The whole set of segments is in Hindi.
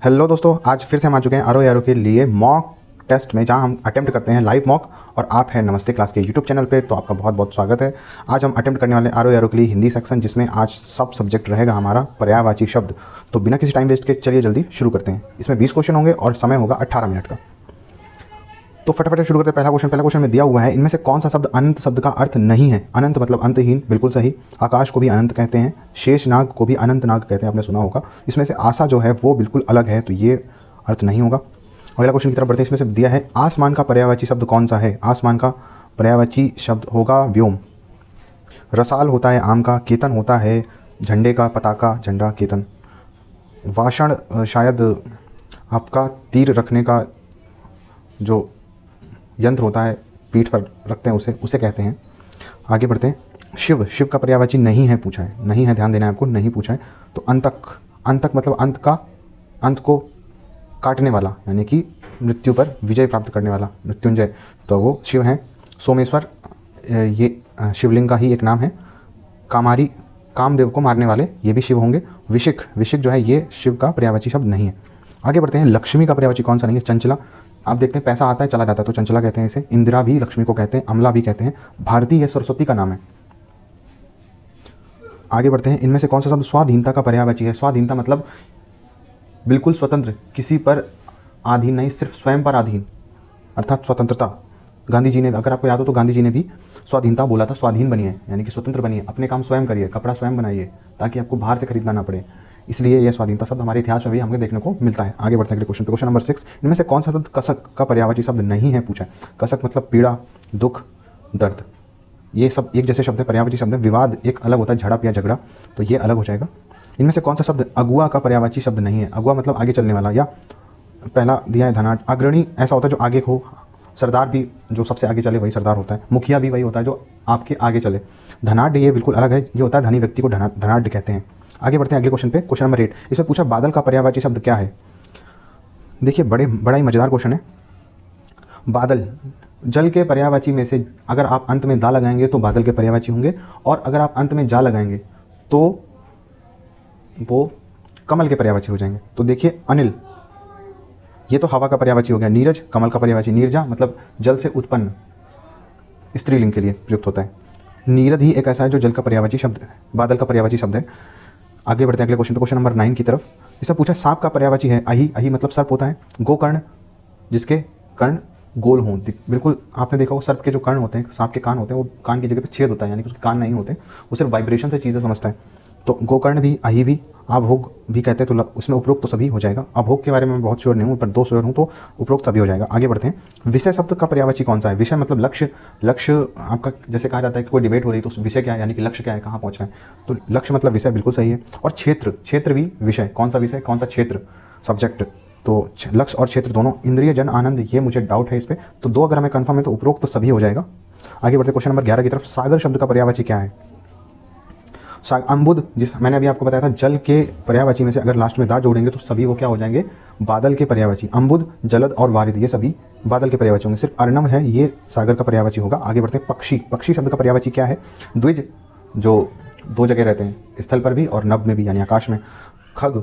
हेलो दोस्तों, आज फिर से हम आ चुके हैं आरो के लिए मॉक टेस्ट में, जहां हम अटेम्प्ट करते हैं लाइव मॉक। और आप हैं नमस्ते क्लास के यूट्यूब चैनल पे, तो आपका बहुत बहुत स्वागत है। आज हम अटेम्प्ट करने वाले आरो के लिए हिंदी सेक्शन, जिसमें आज सब सब्जेक्ट रहेगा हमारा पर्यायवाची शब्द। तो बिना किसी टाइम वेस्ट के चलिए जल्दी शुरू करते हैं। इसमें 20 क्वेश्चन होंगे और समय होगा 18 मिनट का। तो फटाफट शुरू करते हैं। पहला क्वेश्चन में दिया हुआ है, इनमें से कौन सा शब्द अनंत शब्द का अर्थ नहीं है। अनंत मतलब अंतहीन, बिल्कुल सही। आकाश को भी अनंत कहते हैं, शेष नाग को भी अनंत नाग कहते हैं, आपने सुना होगा। इसमें से आशा जो है वो बिल्कुल अलग है, तो ये अर्थ नहीं होगा। अगला क्वेश्चन की तरफ बढ़ते हैं। इसमें से दिया है, आसमान का पर्यायवाची शब्द कौन सा है। आसमान का पर्यायवाची शब्द होगा व्योम। रसाल होता है आम का, केतन होता है झंडे का, पताका झंडा केतन। वाषण शायद आपका तीर रखने का जो यंत्र होता है, पीठ पर रखते हैं, उसे कहते हैं। आगे बढ़ते हैं। शिव का पर्यायवाची नहीं है पूछा है, नहीं है, ध्यान देना है आपको, नहीं पूछा है। तो अंतक मतलब अंत को काटने वाला, यानी कि मृत्यु पर विजय प्राप्त करने वाला, मृत्युंजय, तो वो शिव हैं। सोमेश्वर ये शिवलिंग का ही एक नाम है। कामारी कामदेव को मारने वाले, ये भी शिव होंगे। विशिख जो है ये शिव का पर्यायवाची शब्द नहीं है। आगे बढ़ते हैं। लक्ष्मी का पर्यायवाची कौन सा नहीं है। चंचला, आप देखते हैं पैसा आता है चला जाता है, तो चंचला कहते हैं इसे। इंदिरा भी लक्ष्मी को कहते हैं, अमला भी कहते हैं। भारती ये सरस्वती का नाम है। आगे बढ़ते हैं। इनमें से कौन सा शब्द स्वाधीनता का पर्यायवाची है। स्वाधीनता मतलब बिल्कुल स्वतंत्र, किसी पर अधीन नहीं, सिर्फ स्वयं पर अधीन, अर्थात स्वतंत्रता। गांधी जी ने, अगर आपको याद हो तो गांधी जी ने भी स्वाधीनता बोला था। स्वाधीन बनिए, यानी कि स्वतंत्र बनिए, अपने काम स्वयं करिए, कपड़ा स्वयं बनाइए, ताकि आपको बाहर से खरीदना ना पड़े। इसलिए यह स्वाधीनता शब्द हमारे इतिहास में भी हमें देखने को मिलता है। आगे बढ़ते हैं अगले क्वेश्चन पे। क्वेश्चन नंबर 6, इनमें से कौन सा शब्द कसक का पर्यायवाची शब्द नहीं है पूछा है। कसक मतलब पीड़ा, दुख, दर्द, ये सब एक जैसे शब्द है, पर्यायवाची शब्द है। विवाद एक अलग होता है, झड़प या झगड़ा, तो ये अलग हो जाएगा। इनमें से कौन सा शब्द अगुआ का पर्यायवाची शब्द नहीं है। अगुआ मतलब आगे चलने वाला, या पहला दिया है धनाढ़। अग्रणी ऐसा होता है जो आगे हो। सरदार भी जो सबसे आगे चले वही सरदार होता है। मुखिया भी वही होता है जो आपके आगे चले। धनाढ़ ये बिल्कुल अलग है, ये होता है धनी व्यक्ति को धनाढ़ कहते हैं। आगे बढ़ते हैं अगले क्वेश्चन पे। क्वेश्चन नंबर 8, इसमें पूछा बादल का पर्यायवाची शब्द क्या है। देखिए बड़ा ही मजेदार क्वेश्चन है। बादल, जल के पर्यायवाची में से अगर आप अंत में दा लगाएंगे तो बादल के पर्यायवाची होंगे, और अगर आप अंत में जा लगाएंगे तो वो कमल के पर्यायवाची हो जाएंगे। तो देखिए अनिल, ये तो हवा का पर्यायवाची हो गया। नीरज कमल का पर्यायवाची। नीरजा मतलब जल से उत्पन्न, स्त्रीलिंग के लिए प्रयुक्त होता है। नीरद ही एक ऐसा है जो जल का पर्यायवाची शब्द है, बादल का पर्यायवाची शब्द है। आगे बढ़ते हैं अगले क्वेश्चन पे। क्वेश्चन नंबर 9 की तरफ। इसमें पूछा सांप का पर्यायवाची है अही। अही मतलब सर्प होता है। गोकर्ण, जिसके कर्ण गोल हों, बिल्कुल आपने देखा हो सर्प के जो कर्ण होते हैं, सांप के कान होते हैं, वो कान की जगह पे छेद होता है, यानी कि उसके कान नहीं होते, वो सिर्फ वाइब्रेशन से चीज़ें समझता है। तो गोकर्ण भी, अही भी, अभोग भी कहते हैं, तो उसमें उपरोक्त तो सभी हो जाएगा। अभोग के बारे में मैं बहुत श्योर नहीं हूँ, पर 2 श्योर हूँ, तो उपरोक्त सभी हो जाएगा। आगे बढ़ते हैं। विषय शब्द का पर्यायवाची कौन सा है। विषय मतलब लक्ष्य। लक्ष्य आपका जैसे कहा जाता है कि कोई डिबेट हो रही है तो विषय क्या है, यानी कि लक्ष्य क्या है, कहाँ पहुँचना है, तो लक्ष्य मतलब विषय, बिल्कुल सही है। और क्षेत्र भी विषय। कौन सा विषय, कौन सा क्षेत्र, सब्जेक्ट। तो लक्ष्य और क्षेत्र दोनों। इंद्रिय जन आनंद, ये मुझे डाउट है इस पर, तो 2 अगर हमें कन्फर्म है तो उपरोक्त तो सभी हो जाएगा। आगे बढ़ते क्वेश्चन नंबर 11 की तरफ। सागर शब्द का पर्यायवाची क्या है। अम्बुद, जिस मैंने अभी आपको बताया था, जल के पर्यायवाची में से अगर लास्ट में दा जोड़ेंगे तो सभी वो क्या हो जाएंगे, बादल के पर्यायवाची। अम्बुद, जलद और वारिद, ये सभी बादल के पर्यायवाची होंगे। सिर्फ अर्णव है ये सागर का पर्यायवाची होगा। आगे बढ़ते हैं। पक्षी शब्द का पर्यायवाची क्या है। द्विज, जो 2 जगह रहते हैं, स्थल पर भी और नभ में भी, यानी आकाश में। खग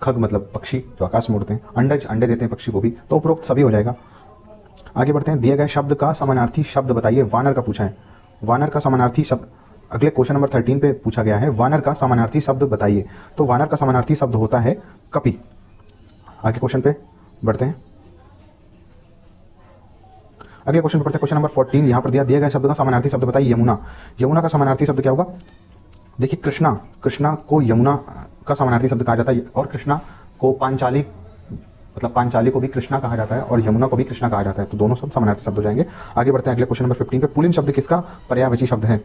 मतलब पक्षी जो आकाश में उड़ते हैं। अंडज, अंडे देते हैं पक्षी को भी, तो उपरोक्त सभी हो जाएगा। आगे बढ़ते हैं। दिए गए शब्द का समानार्थी शब्द बताइए। वानर का पूछा है। वानर का समानार्थी शब्द अगले क्वेश्चन नंबर 13 पे पूछा गया है। वानर का समानार्थी शब्द बताइए। तो वानर का समानार्थी शब्द होता है कपि। आगे क्वेश्चन पे बढ़ते हैं। अगले क्वेश्चन पे बढ़ते हैं। क्वेश्चन नंबर 14, यहाँ पर दिए गए शब्द का समानार्थी शब्द बताइए। यमुना का समानार्थी शब्द क्या होगा। देखिए कृष्णा को यमुना का समानार्थी शब्द कहा जाता है, और कृष्णा को पांचाली, मतलब पांचाली को भी कृष्णा कहा जाता है, और यमुना को भी कृष्णा कहा जाता है, तो दोनों शब्द समानार्थी शब्द हो जाएंगे। आगे बढ़ते हैं अगले क्वेश्चन नंबर 15 पे। पुलिन शब्द किसका पर्यायवाची शब्द है।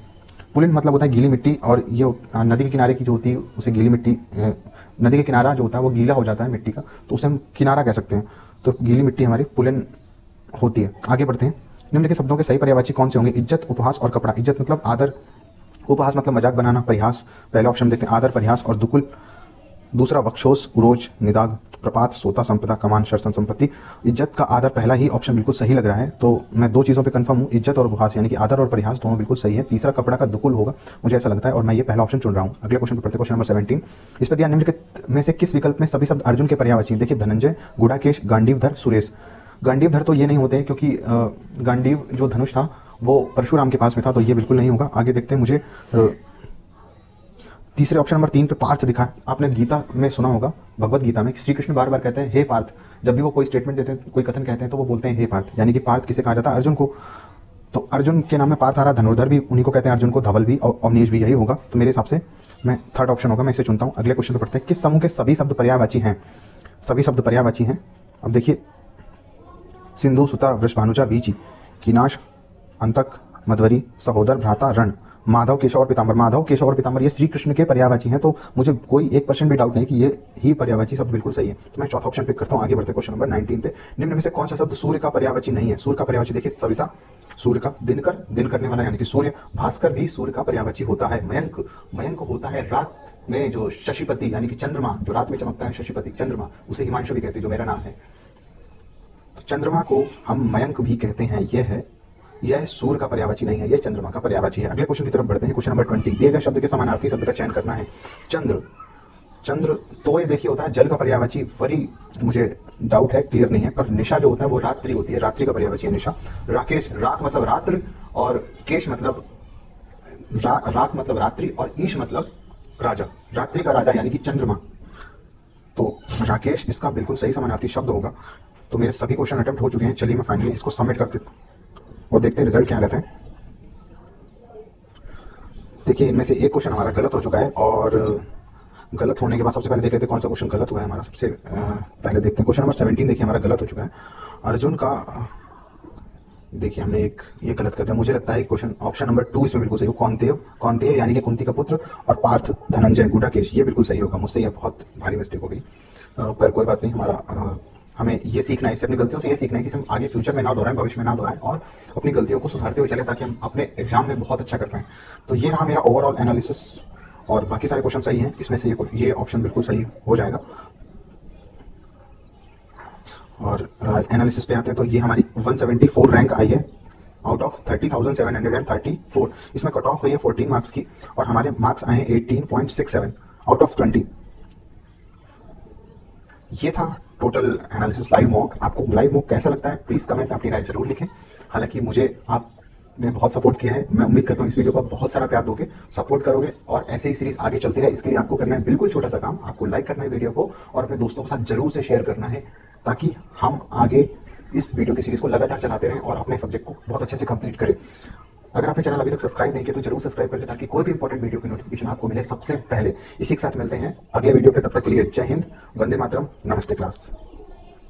पुलिन मतलब होता है गीली मिट्टी, और ये नदी के किनारे की जो होती है उसे गीली मिट्टी, नदी के किनारा जो होता है वो गीला हो जाता है मिट्टी का, तो उसे हम किनारा कह सकते हैं। तो गीली मिट्टी हमारी पुलिन होती है। आगे बढ़ते हैं। निम्नलिखित शब्दों के सही पर्यायवाची कौन से होंगे। इज्जत, उपहास और कपड़ा। इज्जत मतलब आदर, उपहास मतलब मजाक बनाना, परिहास। पहले ऑप्शन देखते हैं, आदर, परिहास और दुकुल। दूसरा वक्षोस, उरोज, निदाग, प्रपात, सोता, संपदा, कमान, शर्सन, संपत्ति। इज्जत का आदर, पहला ही ऑप्शन बिल्कुल सही लग रहा है, तो मैं दो चीज़ों पे कंफर्म हूँ, इज्जत और उपहास यानी कि आदर और परिहास दोनों बिल्कुल सही है। तीसरा कपड़ा का दुकुल होगा, मुझे ऐसा लगता है, और मैं ये पहला ऑप्शन चुन रहा हूँ। अगले क्वेश्चन पे पढ़ते, क्वेश्चन नंबर 17। इस पर दिया निम्नलिखित में से किस विकल्प में सभी शब्द अर्जुन के पर्यायवाची हैं? देखिए, धनंजय, गुडाकेश, गांडीवधर, सुरेश। गांडीवधर तो ये नहीं होते क्योंकि गांडीव जो धनुष था वो परशुराम के पास में था, तो ये बिल्कुल नहीं होगा। आगे देखते हैं, मुझे तीसरे ऑप्शन नंबर 3 पे पार्थ दिखा है। आपने गीता में सुना होगा, भगवत गीता में श्री कृष्ण बार बार कहते हैं हे पार्थ। जब भी वो कोई स्टेटमेंट देते हैं, कोई कथन कहते हैं, तो वो बोलते हैं हे पार्थ, यानी कि पार्थ किसे कहा जाता है? अर्जुन को। तो अर्जुन के नाम में पार्थ आ रहा, धनुर्धर भी उन्हीं को कहते हैं अर्जुन को, धवल भी और अवनीश भी, यही होगा। तो मेरे हिसाब से मैं थर्ड ऑप्शन होगा, मैं इसे चुनता हूँ। अगले क्वेश्चन पे पढ़ते हैं, किस समूह के सभी शब्द पर्यायवाची हैं? सभी शब्द पर्यायवाची हैं। अब देखिए, सिंधु, सुता, वृषभानुजा, वीची, कीनाश, अंतक, मध्वरी, सहोदर, भ्राता, रण, माधव, केशव और पीताम्बर। माधव, केशव और पीताम्बर ये श्री कृष्ण के पर्यायवाची हैं, तो मुझे कोई 1% भी डाउट नहीं कि ये ही पर्यायवाची शब्द बिल्कुल सही है। तो मैं चौथा ऑप्शन पिक करता हूँ। आगे बढ़ते क्वेश्चन नंबर 19 पे। निम्न में से कौन सा शब्द सूर्य का पर्यायवाची नहीं है? सूर्य का पर्यायवाची देखिए, सविता सूर्य का, दिनकर दिन करने वाला यानी कि सूर्य, भास्कर भी सूर्य का पर्यायवाची होता है, मयंक मयंक होता है रात में जो शशिपति यानी कि चंद्रमा, जो रात में चमकता है शशिपति चंद्रमा, उसे हिमांशु भी कहते हैं, जो मेरा नाम है। तो चंद्रमा को हम मयंक भी कहते हैं। यह सूर्य का पर्यायवाची नहीं है, यह चंद्रमा का पर्यायवाची है। अगले क्वेश्चन की तरफ बढ़ते हैं, क्वेश्चन नंबर 20। दिए गए शब्द के समानार्थी शब्द का चयन करना है। चंद्र तो ये देखिए होता है जल का पर्यायवाची, वरी मुझे डाउट है, क्लियर नहीं है, पर निशा जो होता है वो रात्रि होती है, रात्रि का पर्यायवाची है निशा। राकेश, रात मतलब रात्रि, और केश मतलब रात मतलब रात्रि, और ईश मतलब राजा, रात्रि का राजा यानी कि चंद्रमा। तो राकेश इसका बिल्कुल सही समानार्थी शब्द होगा। तो मेरे सभी क्वेश्चन अटेम्प्ट हो चुके हैं। चलिए मैं फाइनली इसको सबमिट कर देता हूँ और देखते हैं रिजल्ट क्या रहता है। देखिए, इनमें से एक क्वेश्चन हमारा गलत हो चुका है, और गलत होने के बाद सबसे पहले देख लेते हैं कौन सा क्वेश्चन गलत हुआ है हमारा। सबसे पहले देखते हैं क्वेश्चन नंबर 17। देखिए, हमारा गलत हो चुका है। अर्जुन का देखिए, हमने एक ये गलत कर दिया। मुझे लगता है क्वेश्चन ऑप्शन नंबर 2 इसमें बिल्कुल सही हो, कौनतेय यानी कि कुंती का पुत्र, और पार्थ, धनंजय, गुडाकेश, ये बिल्कुल सही होगा। मुझसे यह बहुत भारी मिस्टेक हो गई, पर कोई बात नहीं। हमें ये सीखना है, इससे अपनी गलतियों से ये सीखना है कि हम आगे फ्यूचर में ना दोहराएं, भविष्य में ना दोहराएं, और अपनी गलतियों को सुधारते हुए चलें, ताकि हम अपने एग्जाम में बहुत अच्छा कर पाएं। तो ये रहा मेरा ओवरऑल एनालिसिस, और बाकी सारे क्वेश्चन सही हैं। इसमें से ये ऑप्शन बिल्कुल सही हो जाएगा। और एनालिसिस पे आते हैं, तो ये हमारी 174 रैंक आई है आउट ऑफ 30,734। इसमें कट ऑफ गई है 14 मार्क्स की, और हमारे मार्क्स आए हैं 18.67 आउट ऑफ 20। ये था टोटल एनालिसिस लाइव मॉक। आपको लाइव मॉक कैसा लगता है प्लीज कमेंट में अपनी राय जरूर लिखें। हालांकि मुझे आपने बहुत सपोर्ट किया है, मैं उम्मीद करता हूँ इस वीडियो को बहुत सारा प्यार दोगे, सपोर्ट करोगे, और ऐसे ही सीरीज आगे चलती रहे। इसके लिए आपको करना है बिल्कुल छोटा सा काम, आपको लाइक करना है वीडियो को, और अपने दोस्तों के साथ जरूर से शेयर करना है, ताकि हम आगे इस वीडियो की सीरीज को लगातार चलाते रहें और अपने सब्जेक्ट को बहुत अच्छे से कंप्लीट करें। अगर आपने चैनल अभी तक सब्सक्राइब नहीं किया तो जरूर सब्सक्राइब कर ले, ताकि कोई भी इंपॉर्टेंट वीडियो की नोटिफिकेशन आपको मिले सबसे पहले। इसी के साथ मिलते हैं अगले वीडियो पे, तब तक के लिए जय हिंद, वंदे मातरम, नमस्ते क्लास।